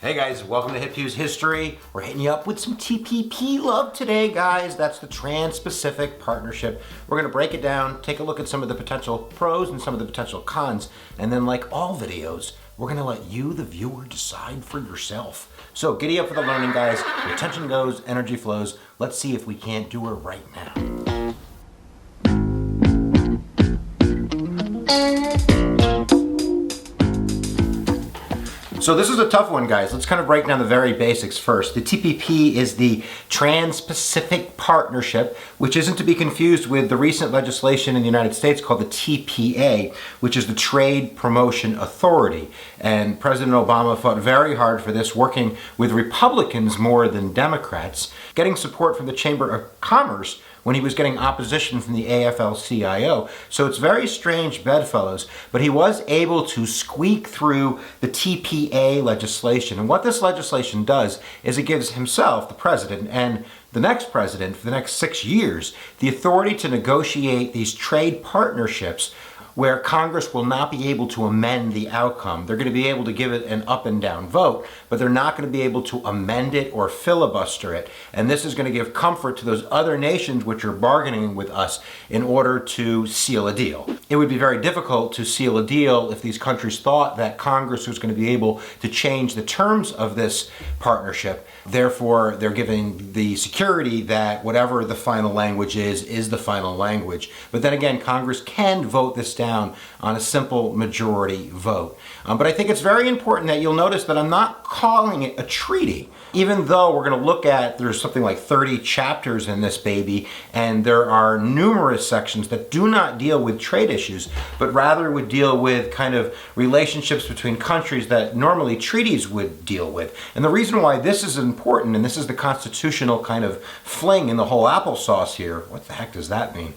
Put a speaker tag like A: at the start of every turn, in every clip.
A: Hey guys, welcome to Hip Hughes History. We're hitting you up with some TPP love today, guys. That's the Trans-Pacific Partnership. We're gonna break it down, take a look at some of the potential pros and some of the potential cons, and then like all videos, we're gonna let you, the viewer, decide for yourself. So giddy up for the learning, guys. Your attention goes, energy flows. Let's see if we can't do it right now. So this is a tough one, guys. Let's kind of break down the very basics first. The TPP is the Trans-Pacific Partnership, which isn't to be confused with the recent legislation in the United States called the TPA, which is the Trade Promotion Authority. And President Obama fought very hard for this, working with Republicans more than Democrats, getting support from the Chamber of Commerce when he was getting opposition from the AFL-CIO. So it's very strange bedfellows, but he was able to squeak through the TPA legislation. And what this legislation does is it gives himself, the president, and the next president for the next 6 years, the authority to negotiate these trade partnerships where Congress will not be able to amend the outcome. They're going to be able to give it an up and down vote, but they're not going to be able to amend it or filibuster it. And this is going to give comfort to those other nations which are bargaining with us in order to seal a deal. It would be very difficult to seal a deal if these countries thought that Congress was going to be able to change the terms of this partnership. Therefore, they're giving the security that whatever the final language is the final language. But then again, Congress can vote this down on a simple majority vote. But I think it's very important that you'll notice that I'm not calling it a treaty. Even though we're going to look at, there's something like 30 chapters in this baby, and there are numerous sections that do not deal with trade issues, but rather would deal with kind of relationships between countries that normally treaties would deal with. And the reason why this is important, and this is the constitutional kind of fling in the whole applesauce here, what the heck does that mean,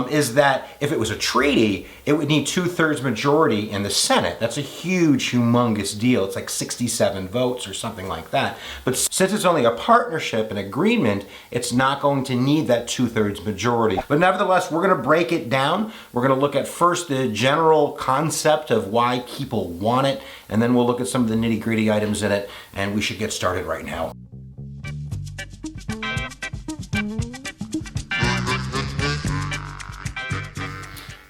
A: is that if it was a treaty, it would need 2/3 majority in the Senate. That's a huge, humongous deal. It's like 67 votes or something like that. But since it's only a partnership, an agreement, it's not going to need that 2/3 majority. But nevertheless, we're going to break it down. We're going to look at first the general concept of why people want it, and then we'll look at some of the nitty-gritty items in it, and we should get started right now.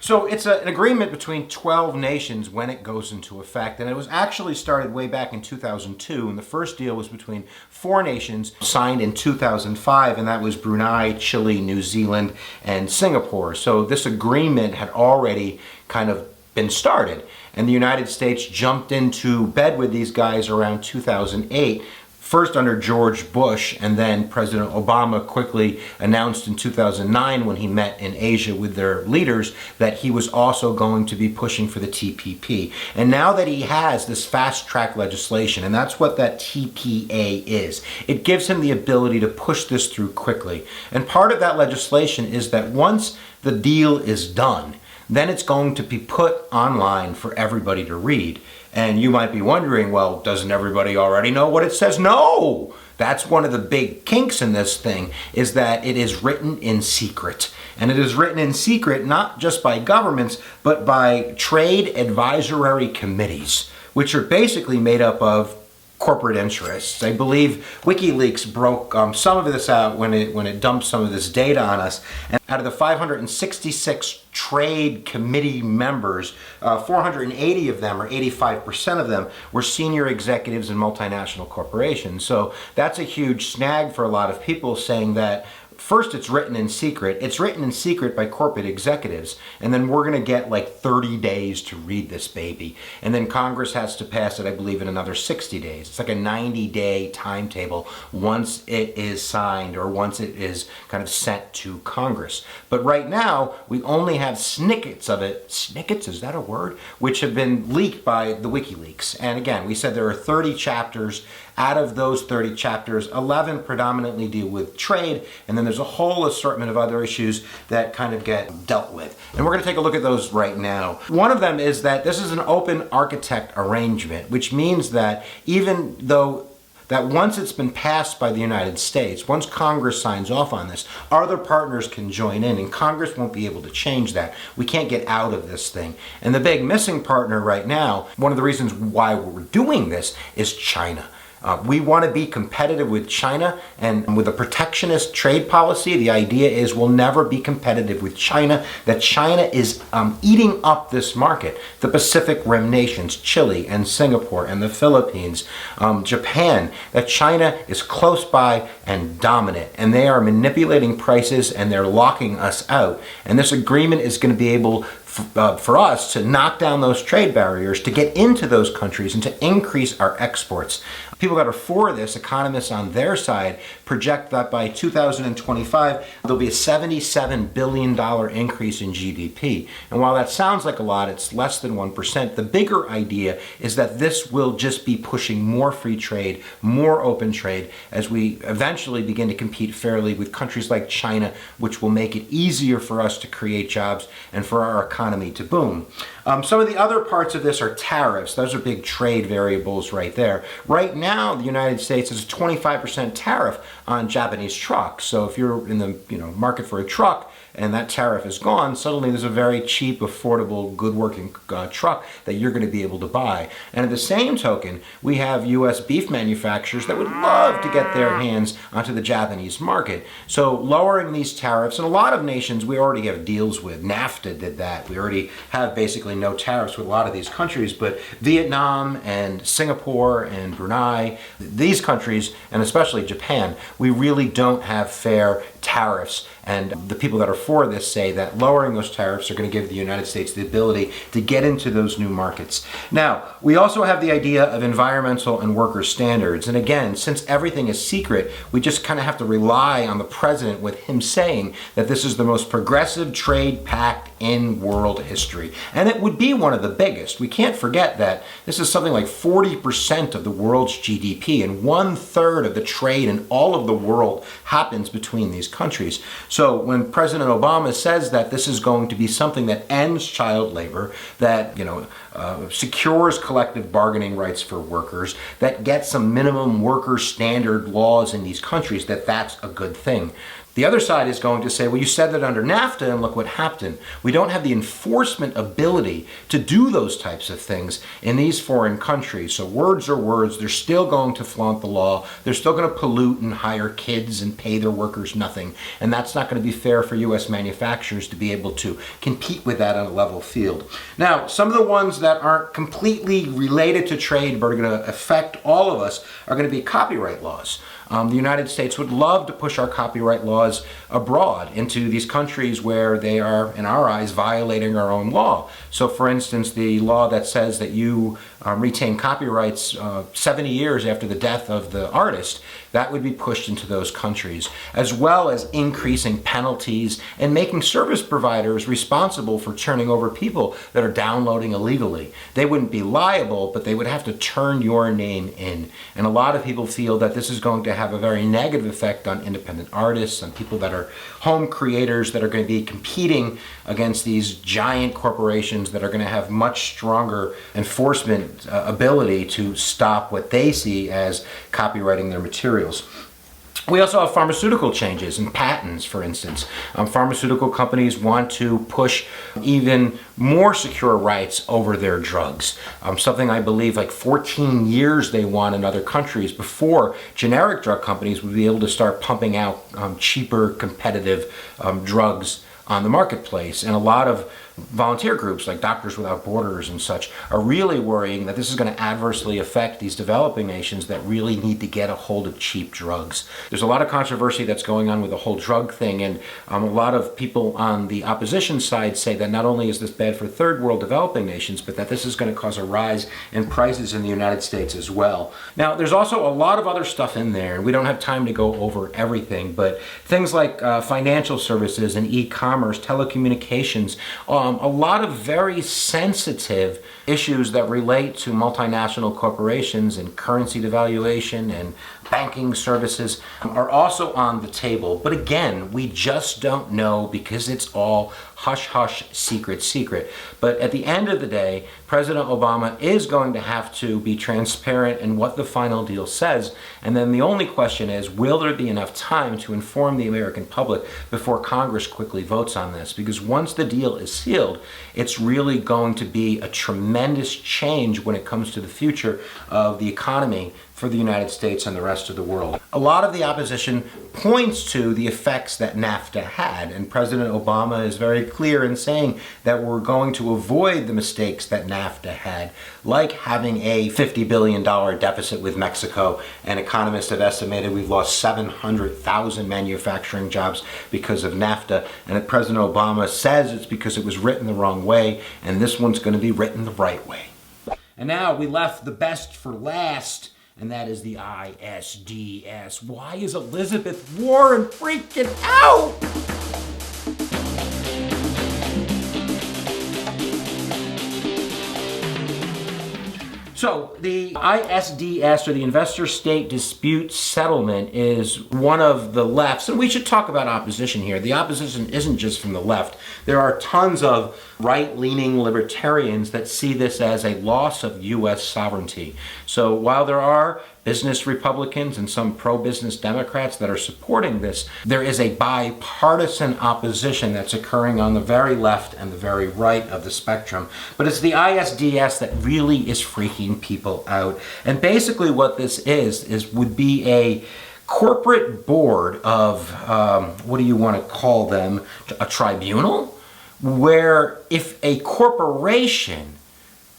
A: So it's an agreement between 12 nations when it goes into effect, and it was actually started way back in 2002, and the first deal was between 4 nations, signed in 2005, and that was Brunei, Chile, New Zealand, and Singapore. So this agreement had already kind of been started, and the United States jumped into bed with these guys around 2008, first under George Bush, and then President Obama quickly announced in 2009 when he met in Asia with their leaders that he was also going to be pushing for the TPP. And now that he has this fast-track legislation, and that's what that TPA is, it gives him the ability to push this through quickly. And part of that legislation is that once the deal is done, then it's going to be put online for everybody to read. And you might be wondering, well, doesn't everybody already know what it says? No! That's one of the big kinks in this thing, is that it is written in secret. And it is written in secret not just by governments, but by trade advisory committees, which are basically made up of corporate interests. I believe WikiLeaks broke some of this out when it dumped some of this data on us. And out of the 566 trade committee members, 480 of them, or 85% of them, were senior executives in multinational corporations. So that's a huge snag for a lot of people, saying that first, it's written in secret. It's written in secret by corporate executives, and then we're going to get like 30 days to read this baby. And then Congress has to pass it, I believe, in another 60 days. It's like a 90-day timetable once it is signed or once it is kind of sent to Congress. But right now, we only have snippets of it. Snippets, is that a word? Which have been leaked by the WikiLeaks. And again, we said there are 30 chapters. Out of those 30 chapters, 11 predominantly deal with trade, and then there's a whole assortment of other issues that kind of get dealt with. And we're going to take a look at those right now. One of them is that this is an open architect arrangement, which means that even though that once it's been passed by the United States, once Congress signs off on this, other partners can join in, and Congress won't be able to change that. We can't get out of this thing. And the big missing partner right now, one of the reasons why we're doing this, is China. We want to be competitive with China, and with a protectionist trade policy, the idea is we'll never be competitive with China, that China is eating up this market. The Pacific Rim nations, Chile and Singapore and the Philippines, Japan, that China is close by and dominant, and they are manipulating prices and they're locking us out. And this agreement is going to be able for us to knock down those trade barriers, to get into those countries and to increase our exports. People that are for this, economists on their side, project that by 2025, there'll be a $77 billion increase in GDP. And while that sounds like a lot, it's less than 1%. The bigger idea is that this will just be pushing more free trade, more open trade, as we eventually begin to compete fairly with countries like China, which will make it easier for us to create jobs and for our economy to boom. Some of the other parts of this are tariffs. Those are big trade variables right there. Right now, the United States has a 25% tariff on Japanese trucks. So if you're in the market for a truck and that tariff is gone, suddenly there's a very cheap, affordable, good working truck that you're going to be able to buy. And at the same token, we have U.S. beef manufacturers that would love to get their hands onto the Japanese market. So lowering these tariffs, and a lot of nations we already have deals with. NAFTA did that. We already have basically no tariffs with a lot of these countries, but Vietnam and Singapore and Brunei, these countries, and especially Japan, we really don't have fair tariffs. And the people that are for this say that lowering those tariffs are going to give the United States the ability to get into those new markets. Now, we also have the idea of environmental and worker standards. And again, since everything is secret, we just kind of have to rely on the president with him saying that this is the most progressive trade pact in world history. And it would be one of the biggest. We can't forget that this is something like 40% of the world's GDP, and 1/3 of the trade in all of the world happens between these countries. So when President Obama says that this is going to be something that ends child labor, that secures collective bargaining rights for workers, that gets some minimum worker standard laws in these countries, that's a good thing. The other side is going to say, well, you said that under NAFTA, and look what happened. We don't have the enforcement ability to do those types of things in these foreign countries. So words are words. They're still going to flaunt the law. They're still going to pollute and hire kids and pay their workers nothing. And that's not going to be fair for U.S. manufacturers to be able to compete with that on a level field. Now, some of the ones that aren't completely related to trade but are going to affect all of us are going to be copyright laws. The United States would love to push our copyright laws abroad into these countries where they are, in our eyes, violating our own law. So, for instance, the law that says that you retain copyrights 70 years after the death of the artist, that would be pushed into those countries, as well as increasing penalties and making service providers responsible for turning over people that are downloading illegally. They wouldn't be liable, but they would have to turn your name in. And a lot of people feel that this is going to have a very negative effect on independent artists and people that are home creators that are going to be competing against these giant corporations that are going to have much stronger enforcement ability to stop what they see as copywriting their materials. We also have pharmaceutical changes and patents, for instance. Pharmaceutical companies want to push even more secure rights over their drugs. Something I believe like 14 years they want in other countries before generic drug companies would be able to start pumping out cheaper, competitive drugs on the marketplace. And a lot of volunteer groups like Doctors Without Borders and such are really worrying that this is going to adversely affect these developing nations that really need to get a hold of cheap drugs. There's a lot of controversy that's going on with the whole drug thing, and a lot of people on the opposition side say that not only is this bad for third world developing nations, but that this is going to cause a rise in prices in the United States as well. Now, there's also a lot of other stuff in there, and we don't have time to go over everything, but things like financial services and e-commerce, telecommunications, a lot of very sensitive issues that relate to multinational corporations and currency devaluation and banking services are also on the table. But again, we just don't know because it's all hush-hush, secret. But at the end of the day, President Obama is going to have to be transparent in what the final deal says. And then the only question is, will there be enough time to inform the American public before Congress quickly votes on this? Because once the deal is sealed, it's really going to be a tremendous change when it comes to the future of the economy for the United States and the rest of the world. A lot of the opposition points to the effects that NAFTA had, and President Obama is very clear in saying that we're going to avoid the mistakes that NAFTA had, like having a $50 billion deficit with Mexico, and economists have estimated we've lost 700,000 manufacturing jobs because of NAFTA, and that President Obama says it's because it was written the wrong way, and this one's going to be written the right way. And now we left the best for last, and that is the ISDS. Why is Elizabeth Warren freaking out? So the ISDS, or the Investor State Dispute Settlement, is one of the left's, and we should talk about opposition here. The opposition isn't just from the left. There are tons of right-leaning libertarians that see this as a loss of U.S. sovereignty. So while there are business Republicans and some pro-business Democrats that are supporting this, there is a bipartisan opposition that's occurring on the very left and the very right of the spectrum. But it's the ISDS that really is freaking people out. And basically what this would be a corporate board of, what do you want to call them, a tribunal? Where if a corporation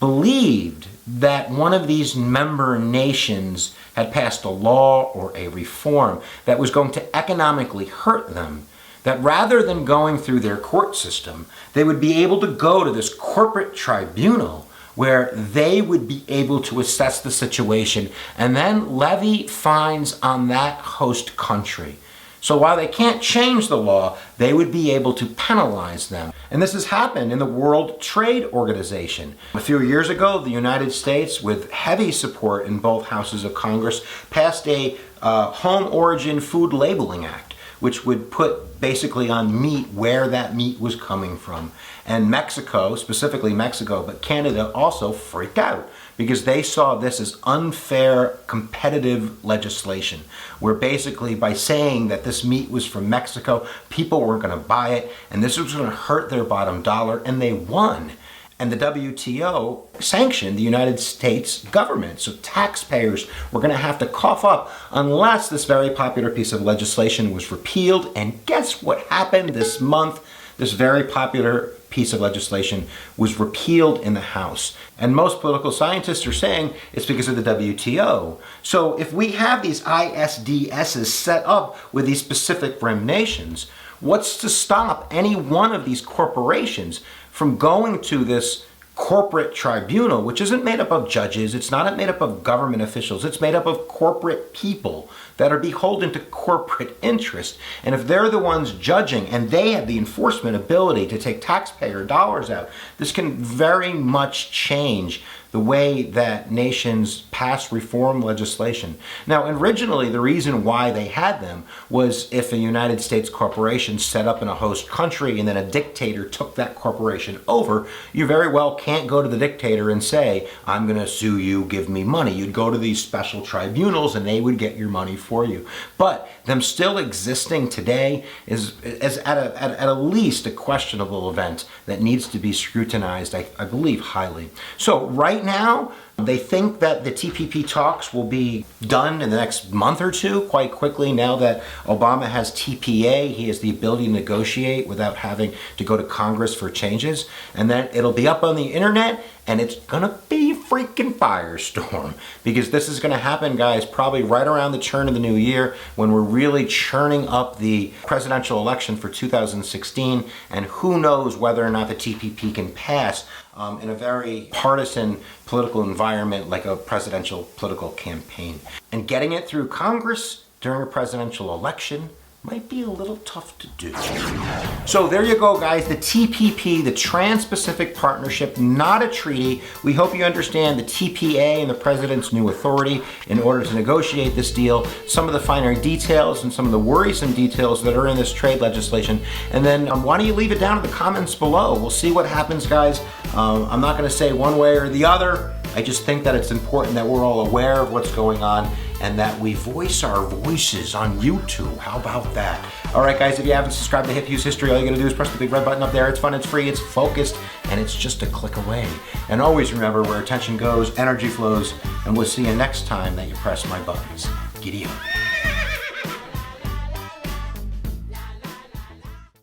A: believed that one of these member nations had passed a law or a reform that was going to economically hurt them, that rather than going through their court system, they would be able to go to this corporate tribunal where they would be able to assess the situation and then levy fines on that host country. So while they can't change the law, they would be able to penalize them. And this has happened in the World Trade Organization. A few years ago, the United States, with heavy support in both houses of Congress, passed a Home Origin Food Labeling Act, which would put basically on meat where that meat was coming from. And Mexico, specifically Mexico, but Canada also freaked out because they saw this as unfair competitive legislation, where basically by saying that this meat was from Mexico, people weren't going to buy it, and this was going to hurt their bottom dollar, and they won. And the WTO sanctioned the United States government. So taxpayers were going to have to cough up unless this very popular piece of legislation was repealed. And guess what happened this month? This very popular piece of legislation was repealed in the House. And most political scientists are saying it's because of the WTO. So if we have these ISDSs set up with these specific rim nations, what's to stop any one of these corporations from going to this corporate tribunal, which isn't made up of judges, it's not made up of government officials, it's made up of corporate people that are beholden to corporate interest. And if they're the ones judging and they have the enforcement ability to take taxpayer dollars out, this can very much change the way that nations pass reform legislation. Now, originally, the reason why they had them was if a United States corporation set up in a host country and then a dictator took that corporation over, you very well can't go to the dictator and say, I'm going to sue you, give me money. You'd go to these special tribunals and they would get your money for you. But them still existing today is at least a questionable event that needs to be scrutinized, I believe, highly. So right now, they think that the TPP talks will be done in the next month or two, quite quickly. Now that Obama has TPA, he has the ability to negotiate without having to go to Congress for changes. And then it'll be up on the internet, and it's gonna be a freaking firestorm. Because this is gonna happen, guys, probably right around the turn of the new year when we're really churning up the presidential election for 2016. And who knows whether or not the TPP can pass in a very partisan political environment like a presidential political campaign. And getting it through Congress during a presidential election might be a little tough to do. So there you go, guys. The TPP, the Trans-Pacific Partnership, not a treaty. We hope you understand the TPA and the president's new authority in order to negotiate this deal, some of the finer details and some of the worrisome details that are in this trade legislation. And then why don't you leave it down in the comments below? We'll see what happens, guys. I'm not going to say one way or the other. I just think that it's important that we're all aware of what's going on and that we voice our voices on YouTube. How about that? All right, guys, if you haven't subscribed to Hip Use History, all you gotta do is press the big red button up there. It's fun, it's free, it's focused, and and it's just a click away. And always remember, where attention goes, energy flows, and we'll see you next time that you press my buttons. Giddy up.